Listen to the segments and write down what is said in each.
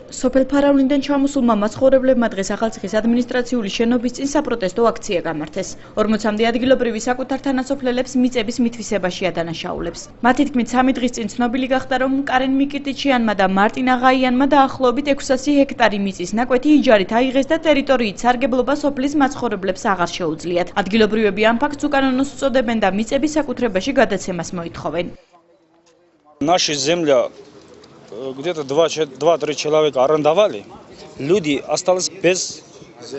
სოფელ ფარავნიდან ჩამოსულმა მაცხოვრებლებმა დღეს ახალციხის ადმინისტრაციული შენობის წინ საპროტესტო აქცია გამართეს. 40-მდე ადგილობრივი საკუთარ თანასოფლელებს მიწების მითვისებაში ადანაშაულებს. მათი თქმით, 3 დღის წინ ცნობილი გახდა, რომ კარენ მიკიტიჩიანმა და მარტინ აღაიანმა დაახლოებით 600 ჰექტარი მიწის ნაკვეთი იჯარით აიღეს და ტერიტორიით სარგებლობა სოფლის мацხოვრებლებს აღარ შეუძლიათ. ადგილობრივები ამ ფაქტს უკანონოს უწოდებენ და მიწების საკუთრებაში გადაცემას моитховен. Наша земля где-то 2-3 человека арендовали, люди остались без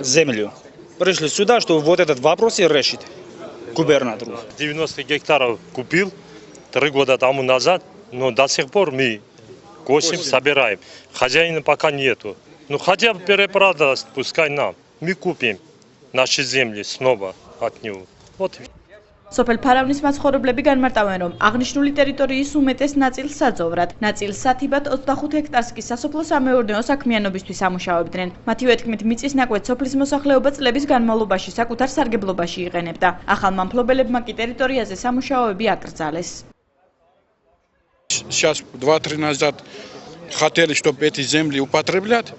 земли. Пришли сюда, чтобы вот этот вопрос и решить губернатору. 90 гектаров купил 3 года тому назад, но до сих пор мы косим, собираем. Хозяина пока нету. Ну хотя бы перепродаст, пускай нам. Мы купим наши земли снова от него. Вот. სოფელ ფარავნის მაცხოვრებლები განმარტავენ, რომ აღნიშნული ტერიტორიის უმეტეს ნაწილს საძოვრად, ნაწილს სათიბად 25 ჰექტარს კი სასოფლო-სამეურნეო საქმიანობისთვის ამუშავებდნენ. მათივე თქმით, მიწის ნაკვეთ სოფლის მოსახლეობა წლების განმავლობაში საკუთარ სარგებლობაში იყენებდა. ახალმა მფლობელებმა კი ტერიტორიაზე სამუშაოები აკრძალეს. Сейчас 2-3 назад хотели, чтобы эти земли употреблять.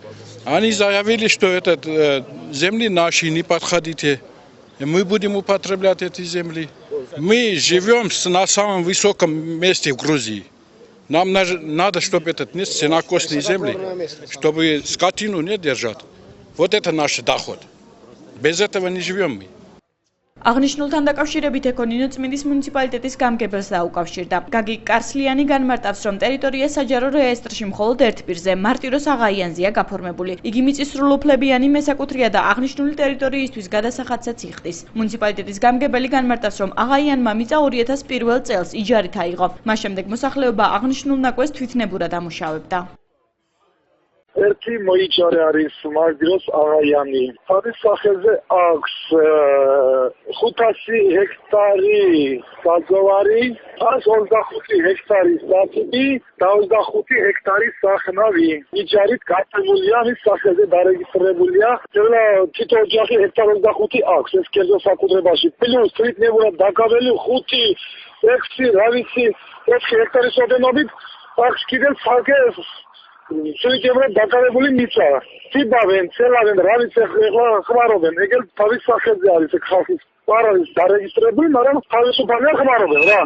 Они заявили, что этот земли наши не подходите. Мы будем употреблять эти земли. Мы живем на самом высоком месте в Грузии. Нам надо, чтобы этот место сенокосные земли, чтобы скотину не держать. Вот это наш доход. Без этого не живем мы. აღნიშნულთან დაკავშირებით ეკონინო წმინდის მუნიციპალიტეტის გამგებელს დაუკავშირდა. გაგი კარსლიანი განმარტავს, რომ ტერიტორია საჯარო რეესტრში მხოლოდ ერთ პირზე, მარტიროს აღაიანზეა გაფორმებული. იგი მიწის სრულუფლებიანი მესაკუთრეა და აღნიშნული ტერიტორიისთვის გადასახადსაც იხდის. მუნიციპალიტეტის გამგებელი განმარტავს, რომ აღაიანმა მიწა 2001 წელს იჯარით აიღო. მას შემდეგ მოსახლეობა აღნიშნულ ნაკვეთს თვითნებურად ამუშავებდა. ერთი მოიჭარე არის მარტიროს აღაიანი. თავის სახელზე აქვს 500 ჰექტარი საძოვარი, 125 ჰექტარი სათიბი და 25 ჰექტარი სახნავი. იჯარით გაწებულია, მის სახელზე დარეგისტრირებულია. თითო ოჯახი ჰექტარ 25 აქვს ეს კერძო საკუთრებაში. პლუს თვითნებურად დაკაველი 5-6 რა ვიცი 4 ჰექტარის ოდენობით აქვს კიდევ ცალკე სულიკებრად დაკავებული მიწა. ციბავენ, ცელავენ, რა ვიცი ხმარობენ. ეგრე თავის სახელზე არის ეგ ხალხის არ არის დარეგისტრირებული, მაგრამ თავისუფალია ხმარობენ რა.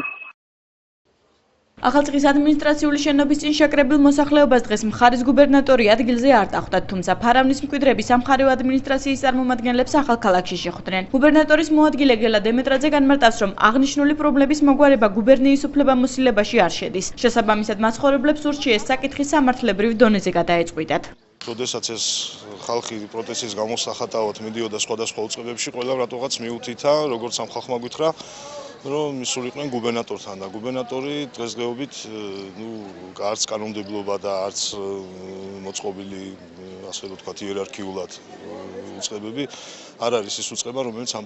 ახალციხის ადმინისტრაციული შენობის წინ შეკრებილ მოსახლეობას დღეს მხარის გუბერნატორი ადგილზე არ დახვდათ, თუმცა ფარავნის მკვიდრები სამხარეო ადმინისტრაციის წარმომადგენლებს ახალქალაქში შეხვდნენ. გუბერნატორის მოადგილე გელა დემეტრაძე განმარტავს, რომ აღნიშნული პრობლემის მოგვარება გუბერნიის უფლებამოსილებაში არ შედის. შესაბამისად, მაცხოვრებლებს ურჩიეს საკითხი სამართლებრივ დონეზე გადაეწყვიტათ. როდესაც ეს ხალხი პროტესტის გამოსახატავად მიდიოდა სხვადასხვა უწყებებში, ყველამ რატოღაც მიუთითა, როგორც ამ ხალხმა გითხრა, რომ მისულიყვნენ გუბერნატორთან და გუბერნატორი დღესდღეობით არც კანონმდებლობა და არც მოწყობილი ასე ვთქვათ იერარქიულად უწყებები არ არის ის უწყება, რომელიც ამ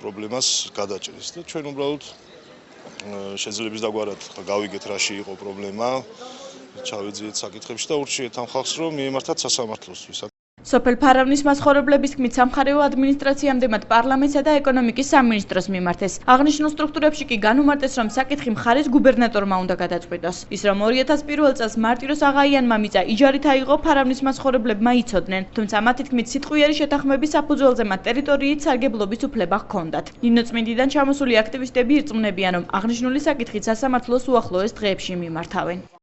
პრობლემას გადაჭრის და ჩვენ უბრალოდ შეძლებს დაგვარად გავიგეთ რაში იყო პრობლემა, ჩავიძიეთ საკითხებში და ურჩიეთ ამ ხალხს, რომ მიემართათ სასამართლოსთვის. სოფელ ფარავნის მაცხოვრებლების თქმით, სამხარეო ადმინისტრაციამდე მათ პარლამენტსა და ეკონომიკის სამინისტროს მიმართეს. აღნიშნულ სტრუქტურებში კი განუმარტეს, რომ საკითხი მხარის გუბერნატორმა უნდა გადაწყვიტოს. ის რომ 2001 წელს მარტიროს აღაიანმა მიწა იჯარით აიღო, ფარავნის მაცხოვრებლებმა იცოდნენ. თუმცა მათი თქმით, სიტყვიერი შეთანხმების საფუძველზე მათ ტერიტორიით სარგებლობის უფლება ჰქონდათ. ნინო წმინდიდან ჩამოსული აქტივისტები ირწმუნებიან, რომ აღნიშნული საკითხი სასამართლოს უახლოეს დღეებში მიმართავენ.